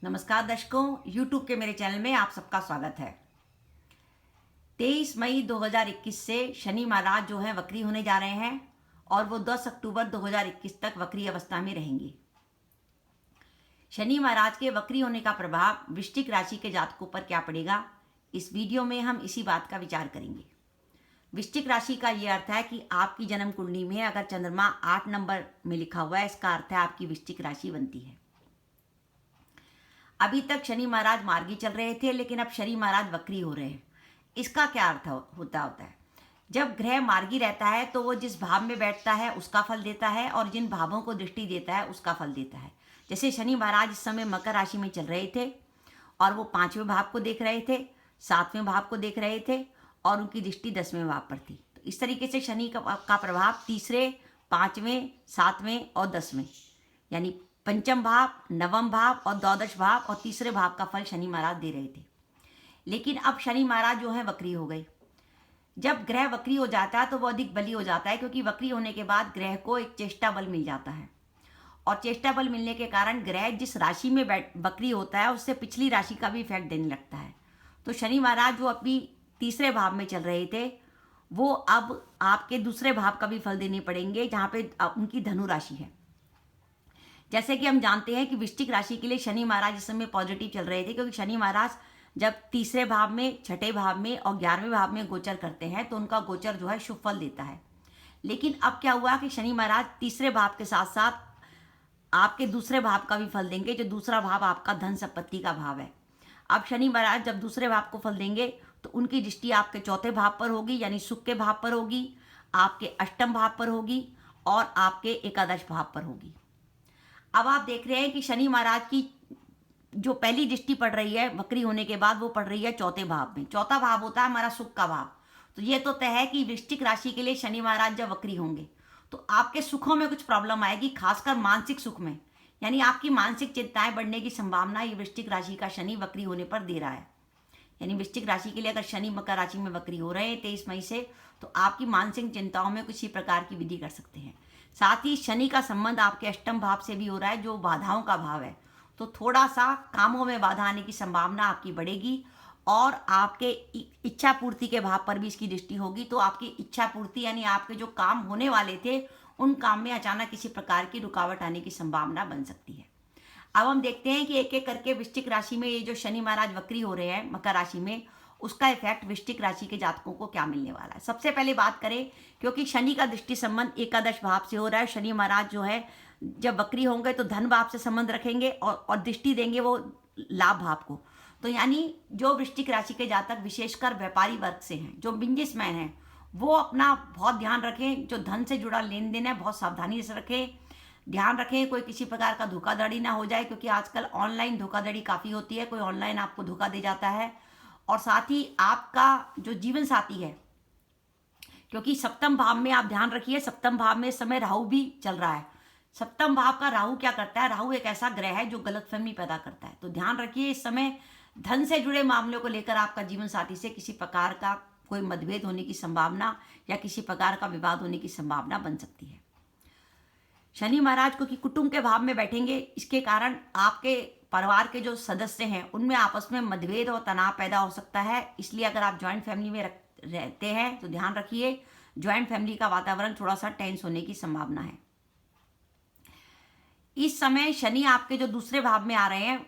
नमस्कार दर्शकों, YouTube के मेरे चैनल में आप सबका स्वागत है। 23 मई 2021 से शनि महाराज जो है वक्री होने जा रहे हैं और वो 10 अक्टूबर 2021 तक वक्री अवस्था में रहेंगे। शनि महाराज के वक्री होने का प्रभाव वृश्चिक राशि के जातकों पर क्या पड़ेगा, इस वीडियो में हम इसी बात का विचार करेंगे। वृश्चिक राशि का ये अर्थ है कि आपकी जन्म कुंडली में अगर चंद्रमा 8 नंबर में लिखा हुआ है, इसका अर्थ है आपकी वृश्चिक राशि बनती है। अभी तक शनि महाराज मार्गी चल रहे थे, लेकिन अब शनि महाराज वक्री हो रहे हैं। इसका क्या अर्थ होता है? जब ग्रह मार्गी रहता है तो वो जिस भाव में बैठता है उसका फल देता है और जिन भावों को दृष्टि देता है उसका फल देता है। जैसे शनि महाराज इस समय मकर राशि में चल रहे थे और वो 5वें भाव को देख रहे थे, 7वें भाव को देख रहे थे और उनकी दृष्टि 10वें भाव पर थी। तो इस तरीके से शनि का प्रभाव 3, 5वें, 7वें और 10वें यानी पंचम भाव, नवम भाव और द्वादश भाव और तीसरे भाव का फल शनि महाराज दे रहे थे। लेकिन अब शनि महाराज जो है वक्री हो गए। जब ग्रह वक्री हो जाता है तो वो अधिक बली हो जाता है, क्योंकि वक्री होने के बाद ग्रह को एक चेष्टा बल मिल जाता है और चेष्टा बल मिलने के कारण ग्रह जिस राशि में वक्री होता है उससे पिछली राशि का भी इफेक्ट देने लगता है। तो शनि महाराज जो अपनी तीसरे भाव में चल रहे थे वो अब आपके दूसरे भाव का भी फल देने पड़ेंगे, जहाँ पे उनकी धनु राशि है। जैसे कि हम जानते हैं कि वृश्चिक राशि के लिए शनि महाराज इस समय पॉजिटिव चल रहे थे, क्योंकि शनि महाराज जब तीसरे भाव में, छठे भाव में और 11वें भाव में गोचर करते हैं तो उनका गोचर जो है शुभ फल देता है। लेकिन अब क्या हुआ कि शनि महाराज तीसरे भाव के साथ साथ आपके दूसरे भाव का भी फल देंगे, जो दूसरा भाव आपका धन संपत्ति का भाव है। अब शनि महाराज जब दूसरे भाव को फल देंगे तो उनकी दृष्टि आपके चौथे भाव पर होगी, यानी सुख के भाव पर होगी, आपके अष्टम भाव पर होगी और आपके एकादश भाव पर होगी। अब आप देख रहे हैं कि शनि महाराज की जो पहली दृष्टि पड़ रही है वक्री होने के बाद, वो पड़ रही है चौथे भाव में। चौथा भाव होता है हमारा सुख का भाव। तो ये तो तय है कि वृश्चिक राशि के लिए शनि महाराज जब वक्री होंगे तो आपके सुखों में कुछ प्रॉब्लम आएगी, खासकर मानसिक सुख में, यानी आपकी मानसिक चिंताएं बढ़ने की संभावना ये वृश्चिक राशि का शनि वक्री होने पर दे रहा है। यानी वृश्चिक राशि के लिए अगर शनि मकर राशि में वक्री हो रहे हैं 23 मई से, तो आपकी मानसिक चिंताओं में कुछ ही प्रकार की वृद्धि कर सकते हैं। साथ ही शनि का संबंध आपके अष्टम भाव से भी हो रहा है, जो बाधाओं का भाव है। तो थोड़ा सा कामों में बाधा आने की संभावना आपकी बढ़ेगी और आपके इच्छा पूर्ति के भाव पर भी इसकी दृष्टि होगी। तो आपकी इच्छा पूर्ति यानी आपके जो काम होने वाले थे उन काम में अचानक किसी प्रकार की रुकावट आने की संभावना बन सकती है। अब हम देखते हैं कि एक एक करके वृश्चिक राशि में ये जो शनि महाराज वक्री हो रहे हैं मकर राशि में, उसका इफेक्ट वृश्चिक राशि के जातकों को क्या मिलने वाला है। सबसे पहले बात करें, क्योंकि शनि का दृष्टि संबंध एकादश भाव से हो रहा है, शनि महाराज जो है जब वक्री होंगे तो धन भाव से संबंध रखेंगे और दृष्टि देंगे वो लाभ भाव को। तो यानी जो वृश्चिक राशि के जातक विशेषकर व्यापारी वर्ग से हैं, जो बिजनेसमैन हैं, वो अपना बहुत ध्यान रखें। जो धन से जुड़ा लेन देन है बहुत सावधानी से रखें, ध्यान रखें कोई किसी प्रकार का धोखाधड़ी ना हो जाए, क्योंकि आजकल ऑनलाइन धोखाधड़ी काफ़ी होती है। कोई ऑनलाइन आपको धोखा दे जाता है। और साथ ही आपका जो जीवन साथी है, क्योंकि सप्तम भाव में आप ध्यान रखिए, सप्तम भाव में इस समय राहु भी चल रहा है। सप्तम भाव का राहु क्या करता है? राहु एक ऐसा ग्रह है जो गलतफहमी पैदा करता है। तो ध्यान रखिए इस समय धन से जुड़े मामलों को लेकर आपका जीवन साथी से किसी प्रकार का कोई मतभेद होने की संभावना या किसी प्रकार का विवाद होने की संभावना बन सकती है। शनि महाराज क्योंकि कुटुंब के भाव में बैठेंगे, इसके कारण आपके परिवार के जो सदस्य हैं उनमें आपस में मतभेद और तनाव पैदा हो सकता है। इसलिए अगर आप ज्वाइंट फैमिली में रहते हैं तो ध्यान रखिए, ज्वाइंट फैमिली का वातावरण थोड़ा सा टेंस होने की संभावना है। इस समय शनि आपके जो दूसरे भाव में आ रहे हैं,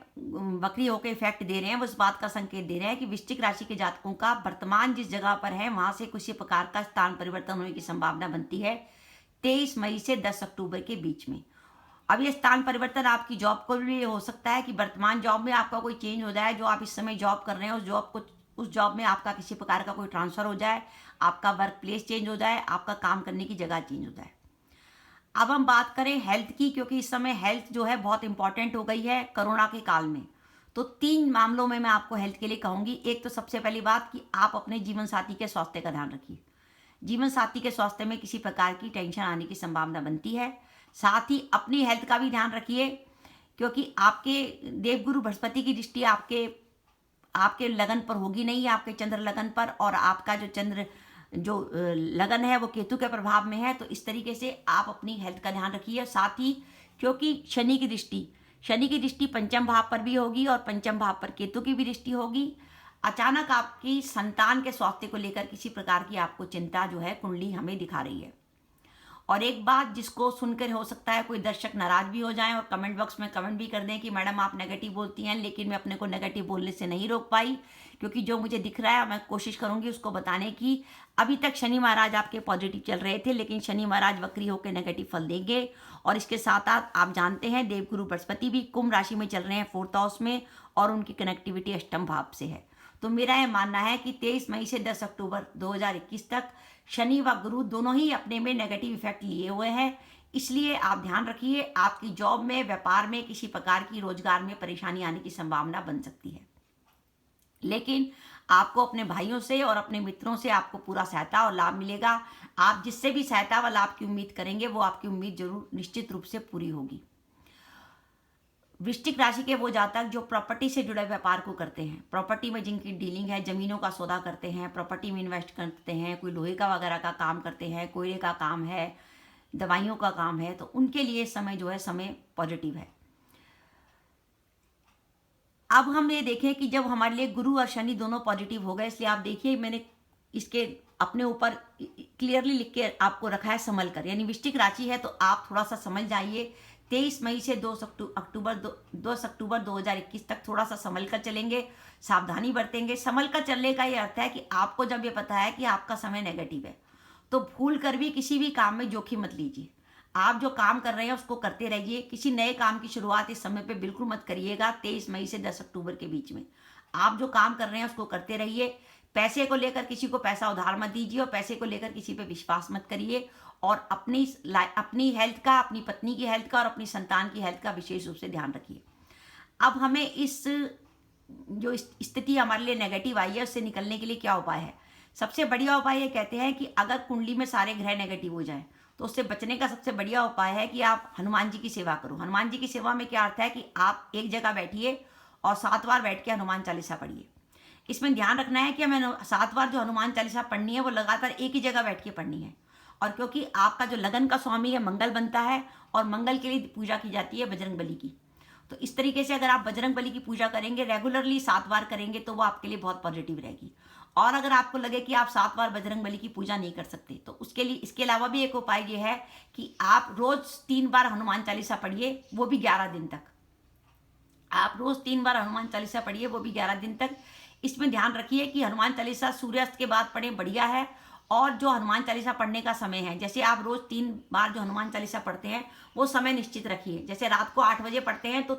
वक्री होकर इफेक्ट दे रहे हैं, वो इस बात का संकेत दे रहे हैं कि वृश्चिक राशि के जातकों का वर्तमान जिस जगह पर है वहां से किसी प्रकार का स्थान परिवर्तन होने की संभावना बनती है 23 मई से 10 अक्टूबर के बीच में। अब ये स्थान परिवर्तन आपकी जॉब को भी हो सकता है कि वर्तमान जॉब में आपका कोई चेंज हो जाए। जो आप इस समय जॉब कर रहे हैं उस जॉब में आपका किसी प्रकार का कोई ट्रांसफर हो जाए, आपका वर्क प्लेस चेंज हो जाए, आपका काम करने की जगह चेंज हो जाए। अब हम बात करें हेल्थ की, क्योंकि इस समय हेल्थ जो है बहुत इंपॉर्टेंट हो गई है कोरोना के काल में। तो 3 मामलों में मैं आपको हेल्थ के लिए कहूँगी। एक तो सबसे पहली बात कि आप अपने जीवन साथी के स्वास्थ्य का ध्यान रखिए। जीवन साथी के स्वास्थ्य में किसी प्रकार की टेंशन आने की संभावना बनती है। साथ ही अपनी हेल्थ का भी ध्यान रखिए, क्योंकि आपके देवगुरु बृहस्पति की दृष्टि आपके लगन पर होगी नहीं, आपके चंद्र लगन पर, और आपका जो लगन है वो केतु के प्रभाव में है। तो इस तरीके से आप अपनी हेल्थ का ध्यान रखिए। साथ ही क्योंकि शनि की दृष्टि शनि की दृष्टि पंचम भाव पर भी होगी और पंचम भाव पर केतु की भी दृष्टि होगी। अचानक आपकी संतान के स्वास्थ्य को लेकर किसी प्रकार की आपको चिंता जो है कुंडली हमें दिखा रही है। और एक बात जिसको सुनकर हो सकता है कोई दर्शक नाराज भी हो जाएं और कमेंट बॉक्स में कमेंट भी कर दें कि मैडम आप नेगेटिव बोलती हैं, लेकिन मैं अपने को नेगेटिव बोलने से नहीं रोक पाई, क्योंकि जो मुझे दिख रहा है मैं कोशिश करूंगी उसको बताने की। अभी तक शनि महाराज आपके पॉजिटिव चल रहे थे, लेकिन शनि महाराज वक्री होकर नेगेटिव फल देंगे। और इसके साथ साथ आप जानते हैं देवगुरु बृहस्पति भी कुंभ राशि में चल रहे हैं 4th हाउस में, और उनकी कनेक्टिविटी अष्टम भाव से है। तो मेरा यह मानना है कि 23 मई से 10 अक्टूबर 2021 तक शनि व गुरु दोनों ही अपने में नेगेटिव इफेक्ट लिए हुए हैं। इसलिए आप ध्यान रखिए, आपकी जॉब में, व्यापार में किसी प्रकार की रोजगार में परेशानी आने की संभावना बन सकती है, लेकिन आपको अपने भाइयों से और अपने मित्रों से आपको पूरा सहायता और लाभ मिलेगा। आप जिससे भी सहायता व लाभ की उम्मीद करेंगे वो आपकी उम्मीद जरूर निश्चित रूप से पूरी होगी। वृश्चिक राशि के वो जातक जो प्रॉपर्टी से जुड़े व्यापार को करते हैं, प्रॉपर्टी में जिनकी डीलिंग है, जमीनों का सौदा करते हैं, प्रॉपर्टी में इन्वेस्ट करते हैं, कोई लोहे का वगैरह का काम करते हैं, कोयले का काम है, दवाइयों का काम है, तो उनके लिए समय जो है समय पॉजिटिव है। अब हम ये देखें कि जब हमारे लिए गुरु और शनि दोनों पॉजिटिव हो गए, इसलिए आप देखिए मैंने इसके अपने ऊपर क्लियरली लिख के आपको रखा है संभल कर, यानी वृश्चिक राशि है तो आप थोड़ा सा समझ जाइए। 23 मई से 2 अक्टूबर 2021 तक थोड़ा सा संभल कर चलेंगे, सावधानी बरतेंगे। संभल कर चलने का ये अर्थ है कि आपको जब ये पता है कि आपका समय नेगेटिव है तो भूल कर भी किसी भी काम में जोखिम मत लीजिए। आप जो काम कर रहे हैं उसको करते रहिए। किसी नए काम की शुरुआत इस समय पे बिल्कुल मत करिएगा। 23 मई से 10 अक्टूबर के बीच में आप जो काम कर रहे हैं उसको करते रहिए। पैसे को लेकर किसी को पैसा उधार मत दीजिए और पैसे को लेकर किसी पे विश्वास मत करिए। और अपनी हेल्थ का, अपनी पत्नी की हेल्थ का और अपनी संतान की हेल्थ का विशेष रूप से ध्यान रखिए। अब हमें इस जो स्थिति हमारे लिए नेगेटिव आई है उससे निकलने के लिए क्या उपाय है? सबसे बढ़िया उपाय ये कहते हैं कि अगर कुंडली में सारे ग्रह नेगेटिव हो जाएं तो उससे बचने का सबसे बढ़िया उपाय है कि आप हनुमान जी की सेवा करो। हनुमान जी की सेवा में क्या अर्थ है कि आप एक जगह बैठिए और 7 बार बैठ के हनुमान चालीसा पढ़िए। इसमें ध्यान रखना है कि हमें 7 बार जो हनुमान चालीसा पढ़नी है वो लगातार एक ही जगह बैठ के पढ़नी है। और क्योंकि आपका जो लगन का स्वामी है मंगल बनता है और मंगल के लिए पूजा की जाती है बजरंग बली की, तो इस तरीके से अगर आप बजरंग बली की पूजा करेंगे, रेगुलरली 7 बार करेंगे तो वो आपके लिए बहुत पॉजिटिव रहेगी। और अगर आपको लगे कि आप 7 बार बजरंग बली की पूजा नहीं कर सकते तो उसके लिए इसके अलावा भी एक उपाय ये है कि आप रोज 3 बार हनुमान चालीसा पढ़िए, वो भी 11 दिन तक। आप रोज 3 बार हनुमान चालीसा पढ़िए, वो भी 11 दिन तक। इसमें ध्यान रखिए कि हनुमान चालीसा सूर्यास्त के बाद पढ़ें, बढ़िया है। और जो हनुमान चालीसा पढ़ने का समय है, जैसे आप रोज 3 बार जो हनुमान चालीसा पढ़ते हैं वो समय निश्चित रखिए। जैसे रात को 8 बजे पढ़ते हैं तो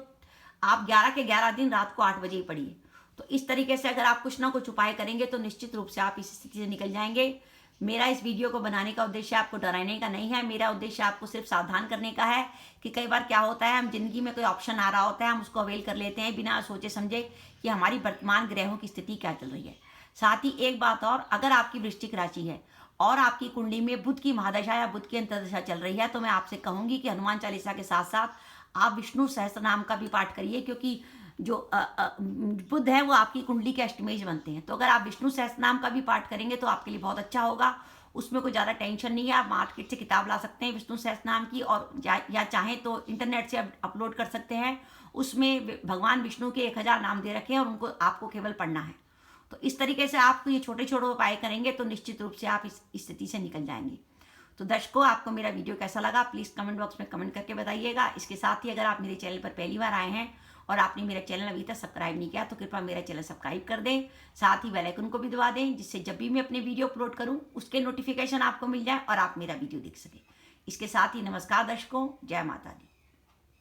आप 11 के 11 दिन रात को 8 बजे ही पढ़िए। तो इस तरीके से अगर आप कुछ ना कुछ उपाय करेंगे तो निश्चित रूप से आप इस स्थिति से निकल जाएंगे। मेरा इस वीडियो को बनाने का उद्देश्य आपको डराने का नहीं है। मेरा उद्देश्य आपको सिर्फ सावधान करने का है कि कई बार क्या होता है, हम जिंदगी में कोई ऑप्शन आ रहा होता है, हम उसको अवेल कर लेते हैं बिना सोचे समझे कि हमारी वर्तमान ग्रहों की स्थिति क्या चल रही है। साथ ही एक बात और, अगर आपकी वृश्चिक राशि है और आपकी कुंडली में बुध की महादशा या बुध की अंतर्दशा चल रही है तो मैं आपसे कहूंगी कि हनुमान चालीसा के साथ साथ आप विष्णु सहस्त्रनाम का भी पाठ करिए, क्योंकि जो बुध है वो आपकी कुंडली के अष्टमेश बनते हैं। तो अगर आप विष्णु सहस्त्रनाम का भी पाठ करेंगे तो आपके लिए बहुत अच्छा होगा। उसमें कोई ज़्यादा टेंशन नहीं है। आप मार्केट से किताब ला सकते हैं विष्णु सहस्त्रनाम की, और या चाहें तो इंटरनेट से अपलोड कर सकते हैं। उसमें भगवान विष्णु के 1000 नाम दे रखे हैं और उनको आपको केवल पढ़ना है। तो इस तरीके से आप ये छोटे छोटे उपाय करेंगे तो निश्चित रूप से आप इस स्थिति से निकल जाएंगे। तो दर्शकों, आपको मेरा वीडियो कैसा लगा प्लीज़ कमेंट बॉक्स में कमेंट करके बताइएगा। इसके साथ ही अगर आप मेरे चैनल पर पहली बार आए हैं और आपने मेरा चैनल अभी तक सब्सक्राइब नहीं किया तो कृपया मेरा चैनल सब्सक्राइब कर दें, साथ ही बेल आइकन को भी दबा दें, जिससे जब भी मैं अपने वीडियो अपलोड करूं उसके नोटिफिकेशन आपको मिल जाए और आप मेरा वीडियो देख सकें। इसके साथ ही नमस्कार दर्शकों, जय माता दी।